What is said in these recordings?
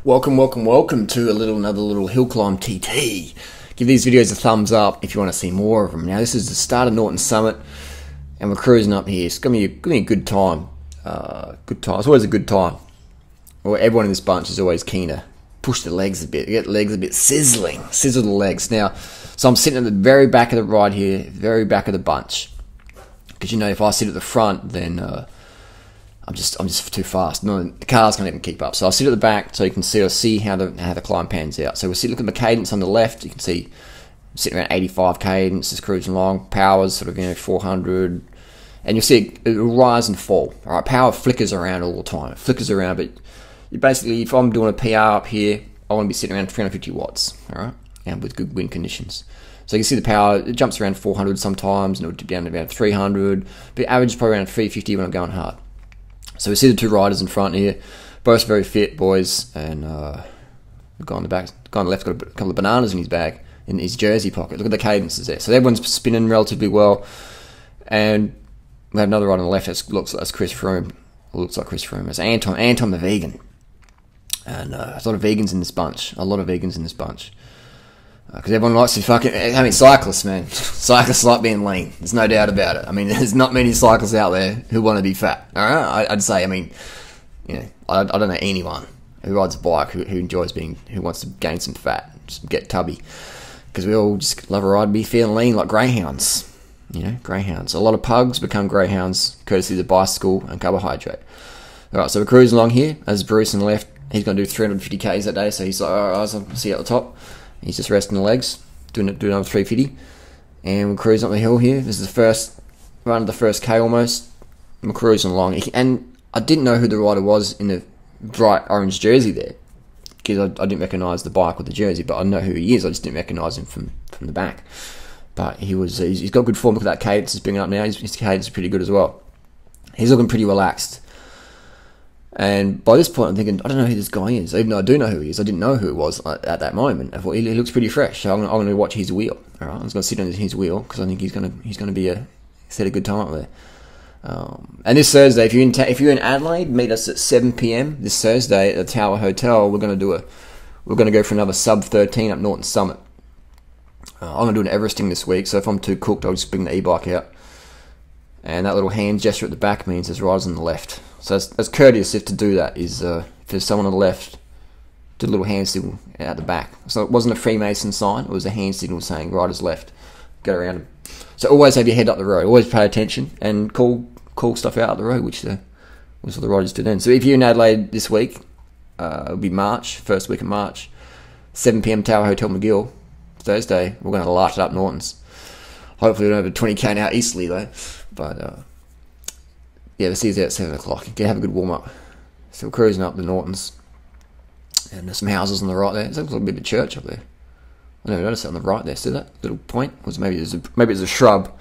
Welcome to another little hill climb TT. Give these videos a thumbs up if you want to see more of them. Now this is the start of Norton Summit, and we're cruising up here. It's gonna be a good time. It's always a good time. Well, everyone in this bunch is always keen to push the legs a bit, get the legs a bit sizzling, sizzle the legs. Now, so I'm sitting at the very back of the ride here, very back of the bunch, because you know if I sit at the front, then I'm just too fast. No, the car's can't even keep up. So I'll sit at the back so you can see how the climb pans out. So we'll look at the cadence on the left. You can see I'm sitting around 85 cadence, just cruising along. Power's sort of 400, and you'll see it will rise and fall. All right, power flickers around all the time. It flickers around, but you basically, if I'm doing a PR up here, I want to be sitting around 350 watts. All right, and with good wind conditions. So you can see the power, it jumps around 400 sometimes, and it'll dip down to about 300. But average is probably around 350 when I'm going hard. So we see the two riders in front here, both very fit boys, and the guy on the left got a couple of bananas in his bag, in his jersey pocket. Look at the cadences there. So everyone's spinning relatively well, and we have another rider on the left that looks like Chris Froome. Looks like Chris Froome. It's Anton the vegan, and there's a lot of vegans in this bunch. Because everyone likes to cyclists, man. Cyclists like being lean. There's no doubt about it. I mean, there's not many cyclists out there who want to be fat. All right, I'd say. I mean, I don't know anyone who rides a bike who wants to gain some fat, just get tubby. Because we all just love a ride, be feeling lean like greyhounds. Greyhounds. A lot of pugs become greyhounds courtesy of the bicycle and carbohydrate. All right, so we're cruising along here. As Bruce on the left, he's going to do 350 k's that day. So he's like, all right, I'll see you at the top. He's just resting the legs, doing another 350, and we're cruising up the hill here. This is the first run of the first K almost. We're cruising along, and I didn't know who the rider was in the bright orange jersey there, because I didn't recognise the bike with the jersey, but I know who he is. I just didn't recognise him from the back. But he's got good form. Look at that cadence he's bringing up now. His cadence is pretty good as well. He's looking pretty relaxed. And by this point, I'm thinking, I don't know who this guy is. Even though I do know who he is, I didn't know who it was at that moment. I thought he looks pretty fresh. So I'm going to watch his wheel. All right, I'm just going to sit on his wheel because I think he's going to set a good time up there. And this Thursday, if you're in Adelaide, meet us at 7 p.m. this Thursday at the Tower Hotel. We're going to go for another sub 13 up Norton Summit. I'm going to do an Everesting this week. So if I'm too cooked, I'll just bring the e-bike out. And that little hand gesture at the back means there's riders on the left. So as courteous if to do that is if there's someone on the left, do a little hand signal out the back. So it wasn't a Freemason sign, it was a hand signal saying riders left, go around them. So always have your head up the road, always pay attention and call stuff out the road, which was what the riders did then. So if you're in Adelaide this week, it'll be March, first week of March, 7 p.m. Tower Hotel McGill, Thursday, we're going to light it up Nortons. Hopefully we don't have a 20k now easterly though, but yeah, we'll see you there at 7 o'clock. You can have a good warm-up. So we're cruising up the Nortons. And there's some houses on the right there. There's a little bit of a church up there. I never noticed it on the right there. See that little point? Maybe it's a shrub.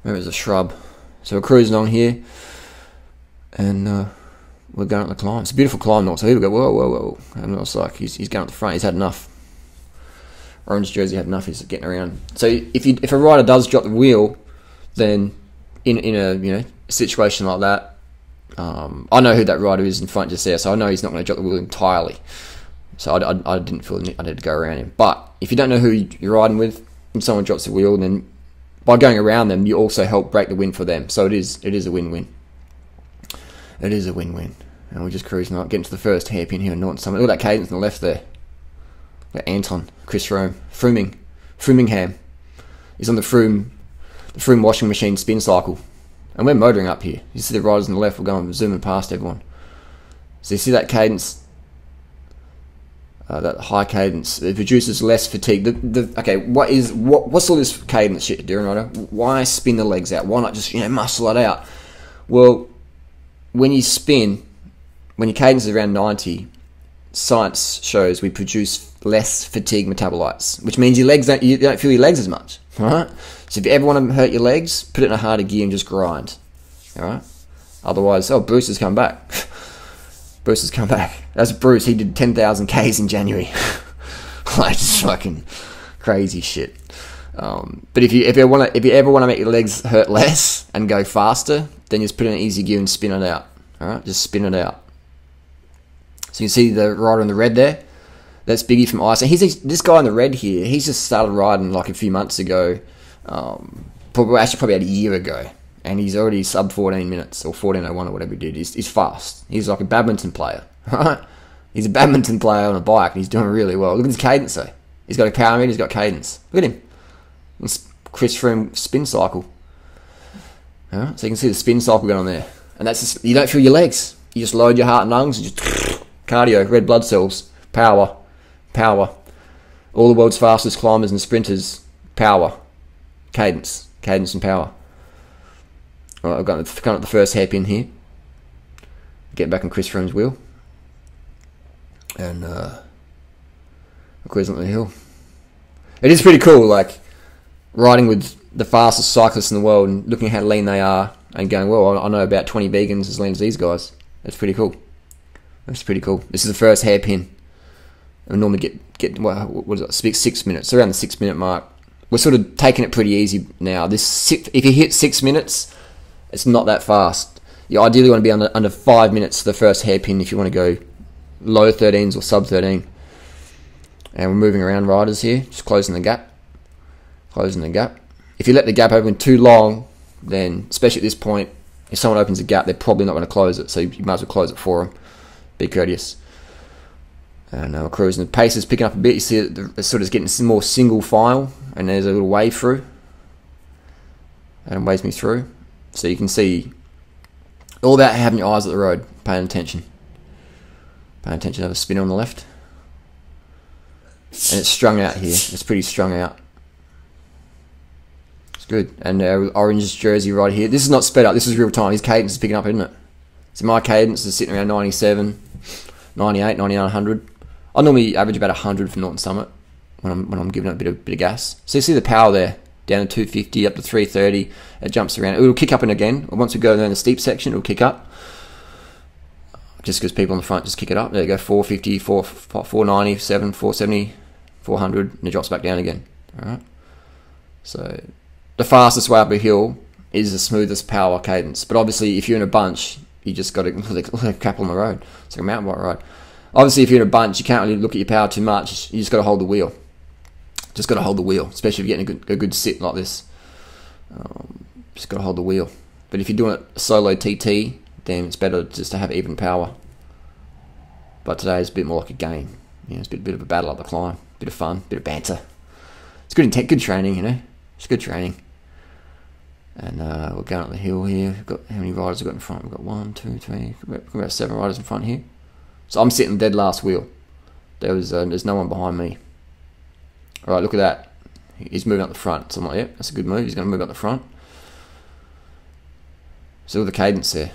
Maybe it's a shrub. So we're cruising on here. And we're going up the climb. It's a beautiful climb, Norton. So he'll go, whoa. And it's like he's going up the front. He's had enough. Orange jersey had enough. He's getting around. So if a rider does drop the wheel, then in a situation like that, I know who that rider is in front just there, so I know he's not going to drop the wheel entirely. So I didn't feel I needed to go around him. But if you don't know who you're riding with, and someone drops the wheel, then by going around them, you also help break the wind for them. So it is a win-win. It is a win-win. And we're just cruising up, getting to the first hairpin here in Norton Summit. Look at that cadence on the left there. Look at Anton, Chris Frumingham. He's on the Froome washing machine spin cycle. And we're motoring up here. You see the riders on the left, we're going zooming past everyone. So you see that cadence, that high cadence, it produces less fatigue. Okay, what's all this cadence shit doing, rider? Why spin the legs out? Why not just muscle it out? Well, when you spin, when your cadence is around 90, science shows we produce less fatigue metabolites, which means you don't feel your legs as much. All right. So if you ever want to hurt your legs, put it in a harder gear and just grind. All right. Otherwise, Bruce has come back. Bruce has come back. That's Bruce. He did 10,000 Ks in January. Like just fucking crazy shit. But if you ever want to make your legs hurt less and go faster, then just put it in an easy gear and spin it out. All right. Just spin it out. So you can see the rider in the red there. That's Biggie from Iceland. This guy in the red here, he's just started riding like a few months ago. Probably about a year ago. And he's already sub 14 minutes or 14:01 or whatever he did. He's fast. He's like a badminton player, right? He's a badminton player on a bike and he's doing really well. Look at his cadence though. He's got a power meter, he's got cadence. Look at him. It's Chris Froome spin cycle. Right? So you can see the spin cycle going on there. And that's just, you don't feel your legs. You just load your heart and lungs and just cardio, red blood cells, power. All the world's fastest climbers and sprinters, power. Cadence and power. Alright, I've got the first hairpin here. Get back on Chris Froome's wheel. And cruising up the hill. It is pretty cool, like riding with the fastest cyclists in the world and looking at how lean they are and going, well, I know about 20 vegans as lean as these guys. That's pretty cool. That's pretty cool. This is the first hairpin. We normally get what is it, 6 minutes, around the 6 minute mark. We're sort of taking it pretty easy now. If you hit 6 minutes, it's not that fast. You ideally want to be under 5 minutes for the first hairpin if you want to go low 13s or sub 13. And we're moving around riders here, just closing the gap. If you let the gap open too long, then, especially at this point, if someone opens a gap, they're probably not going to close it, so you might as well close it for them. Be courteous. And we're cruising. The pace is picking up a bit. You see it's sort of getting some more single file, and there's a little wave through. And it waves me through. So you can see all about having your eyes at the road, paying attention. Paying attention to the spinner on the left. And it's strung out here. It's pretty strung out. It's good. And orange jersey right here. This is not sped up. This is real time. His cadence is picking up, isn't it? So my cadence is sitting around 97, 98, 99, 100. I normally average about 100 for Norton Summit when I'm giving it a bit of gas. So you see the power there, down to 250, up to 330. It jumps around. It'll kick up and again. Once we go down the steep section, it'll kick up. Just because people on the front just kick it up. There you go, 450, 490, 470, 400, and it drops back down again. All right. So the fastest way up a hill is the smoothest power cadence. But obviously, if you're in a bunch, you just got to look at a couple on the road. It's like a mountain bike ride. Obviously, if you're in a bunch, you can't really look at your power too much. You just got to hold the wheel. Just got to hold the wheel, especially if you're getting a good sit like this. Just got to hold the wheel. But if you're doing it solo TT, then it's better just to have even power. But today is a bit more like a game. You know, it's a bit of a battle up the climb, bit of fun, bit of banter. It's good intent, good training, you know. It's good training. And we're going up the hill here. We've got how many riders we've got in front? We've got 1, 2, 3, about 7 riders in front here. So I'm sitting dead last wheel. There's no one behind me. All right, look at that. He's moving up the front. So I'm like, yep, that's a good move. He's going to move up the front. So all the cadence there.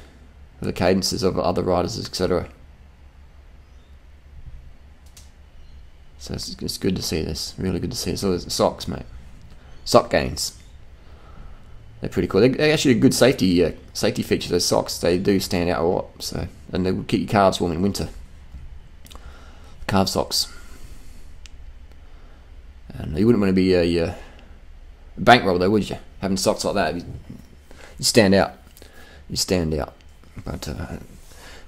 All the cadences of other riders, etc. So it's good to see this. Really good to see this. So there's the socks, mate. Sock gains. They're pretty cool. They're actually a good safety feature. Those socks, they do stand out a lot. So, and they will keep your calves warm in winter. Calf socks. And you wouldn't want to be a bankroll though, would you? Having socks like that, you stand out. You stand out. But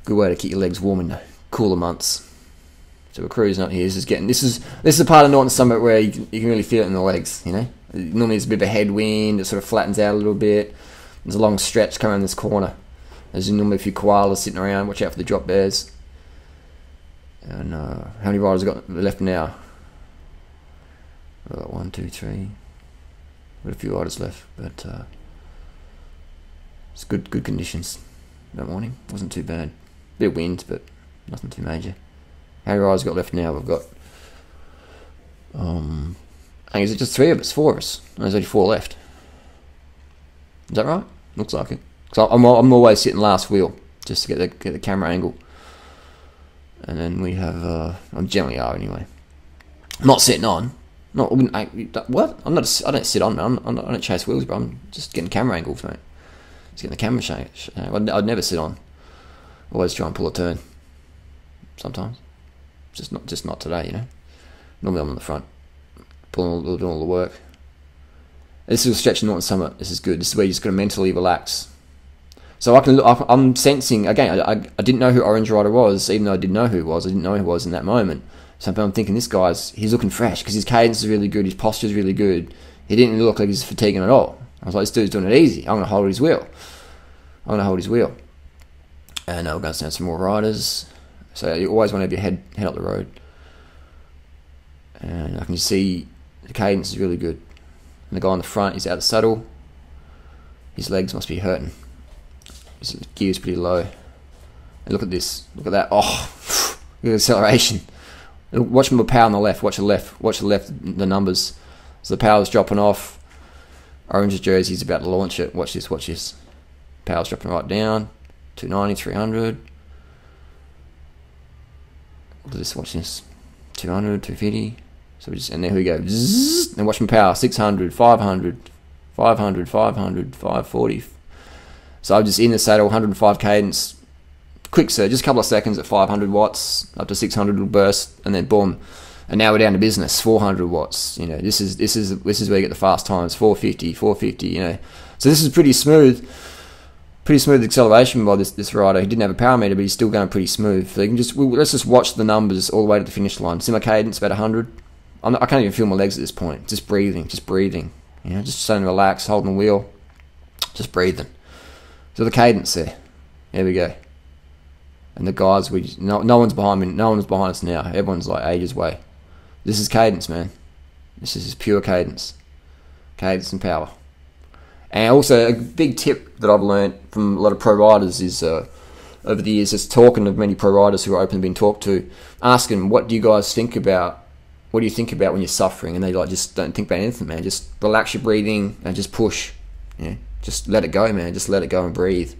good way to keep your legs warm in the cooler months. So we're cruising up here. This is a part of Norton Summit where you can really feel it in the legs. You know, normally there's a bit of a headwind. It sort of flattens out a little bit. There's a long stretch coming around this corner. There's normally a few koalas sitting around. Watch out for the drop bears. And how many riders have got left now? We've got 1, 2, 3. We've got a few riders left, but it's good conditions that morning. Wasn't too bad. Bit of wind, but nothing too major. How many riders got left now? We've got I think is it just 3 of us, 4 of us? No, there's only 4 left. Is that right? Looks like it. So I'm always sitting last wheel just to get the camera angle. And then we have I generally are anyway. I'm not sitting on. What? I don't sit on, man. I don't chase wheels, bro. I'm just getting camera angles, mate. Just getting the camera shake. I'd never sit on. Always try and pull a turn. Sometimes. Just not today, you know. Normally I'm on the front. Doing all the work. This is a stretch in Norton Summit. This is good. This is where you just got to mentally relax. So I'm sensing, again, I didn't know who Orange Rider was, even though I did know who he was. I didn't know who he was in that moment. So I'm thinking, he's looking fresh, because his cadence is really good, his posture is really good. He didn't look like he's fatiguing at all. I was like, this dude's doing it easy. I'm going to hold his wheel. And we're going to stand some more riders. So you always want to have your head up the road. And I can see the cadence is really good. And the guy on the front, he's out of the saddle. His legs must be hurting. His gear's pretty low. And look at this. Look at that. Oh, look at the acceleration. Watch the power on the left. Watch the left. Watch the left, the numbers. So the power's dropping off. Orange's jersey's about to launch it. Watch this, watch this. Power's dropping right down. 290, 300. Look at this, watch this. 200, 250. So and there we go. Zzz, and watch my power. 600, 500, 500, 500, 540. So I'm just in the saddle, 105 cadence. Quick surge, just a couple of seconds at 500 watts, up to 600 little burst, and then boom. And now we're down to business, 400 watts. You know, this is where you get the fast times, 450, 450. You know, so this is pretty smooth acceleration by this rider. He didn't have a power meter, but he's still going pretty smooth. So you can let's just watch the numbers all the way to the finish line. See my cadence about 100. I can't even feel my legs at this point. Just breathing. You know, just starting to relax, holding the wheel, just breathing. So the cadence there. There we go. And the guys, no one's behind me. No one's behind us now. Everyone's like ages away. This is cadence, man. This is pure cadence. Cadence and power. And also a big tip that I've learned from a lot of pro riders is over the years, just talking to many pro riders who are open to being talked to, asking, what do you guys think about? What do you think about when you're suffering? And they just don't think about anything, man. Just relax your breathing and just push. You know, just let it go, man. Just let it go and breathe.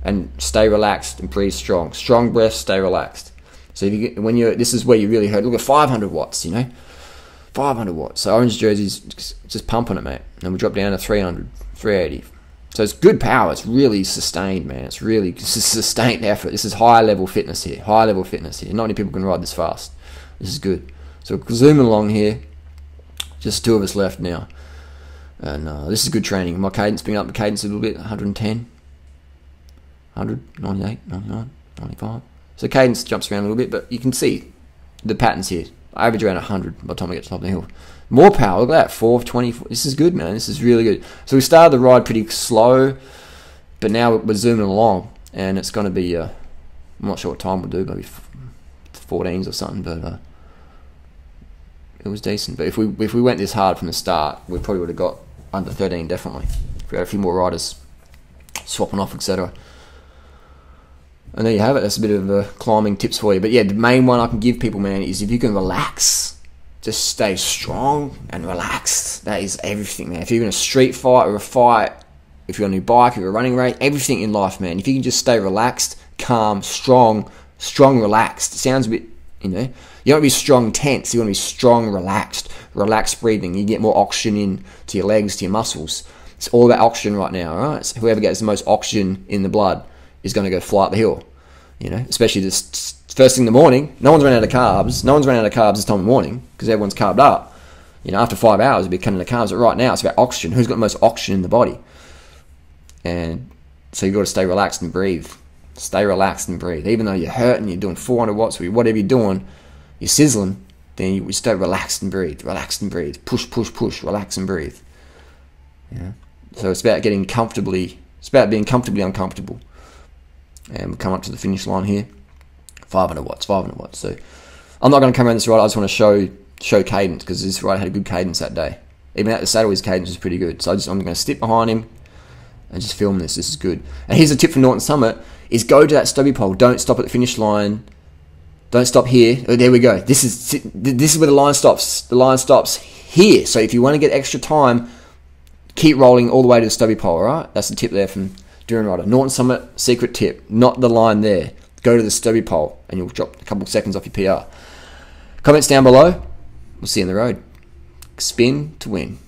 And stay relaxed and breathe strong. Strong breath, stay relaxed. So this is where you really hurt. Look at 500 watts, you know. 500 watts. So Orange jersey's just pumping it, mate. And we drop down to 300, 380. So it's good power. It's really sustained, man. It's really sustained effort. This is high level fitness here. High level fitness here. Not many people can ride this fast. This is good. So we're zooming along here. Just two of us left now. And this is good training. My cadence, bringing up the cadence a little bit. 110. 100, 98, 99, 95. So cadence jumps around a little bit, but you can see the patterns here. I average around 100 by the time I get to the top of the hill. More power, look at that, 420. This is good, man. This is really good. So we started the ride pretty slow, but now we're zooming along, and it's going to be, I'm not sure what time we'll do, maybe 14s or something, but it was decent. But if we went this hard from the start, we probably would have got under 13, definitely. If we had a few more riders swapping off, etc. And there you have it. That's a bit of climbing tips for you. But yeah, the main one I can give people, man, is if you can relax, just stay strong and relaxed. That is everything, man. If you're in a street fight or a fight, if you're on your bike, if you're a running race, everything in life, man. If you can just stay relaxed, calm, strong, relaxed. It sounds a bit, you know, you don't want to be strong, tense. You want to be strong, relaxed breathing. You get more oxygen in to your legs, to your muscles. It's all about oxygen right now, all right? So whoever gets the most oxygen in the blood is going to go fly up the hill, you know, especially this first thing in the morning. No one's run out of carbs. No one's run out of carbs this time of the morning because everyone's carved up. You know, after 5 hours, it'll be cutting the carbs. But right now, it's about oxygen. Who's got the most oxygen in the body? And so you've got to stay relaxed and breathe. Stay relaxed and breathe. Even though you're hurting, you're doing 400 watts, or whatever you're doing, you're sizzling, then you stay relaxed and breathe. Relax and breathe. Push, relax and breathe. Yeah. So it's about getting comfortably, it's about being comfortably uncomfortable. And we come up to the finish line here. 500 watts. So I'm not going to come around this ride. I just want to show cadence, because this rider had a good cadence that day. Even at the saddle, his cadence was pretty good. So I'm going to stick behind him and just film this. This is good. And here's a tip for Norton Summit, is go to that stubby pole. Don't stop at the finish line. Don't stop here. Oh, there we go. This is where the line stops. The line stops here. So if you want to get extra time, keep rolling all the way to the stubby pole, all right? That's the tip there from Duran Rider. Norton Summit, secret tip. Not the line there. Go to the stubby pole and you'll drop a couple of seconds off your PR. Comments down below. We'll see you on the road. Spin to win.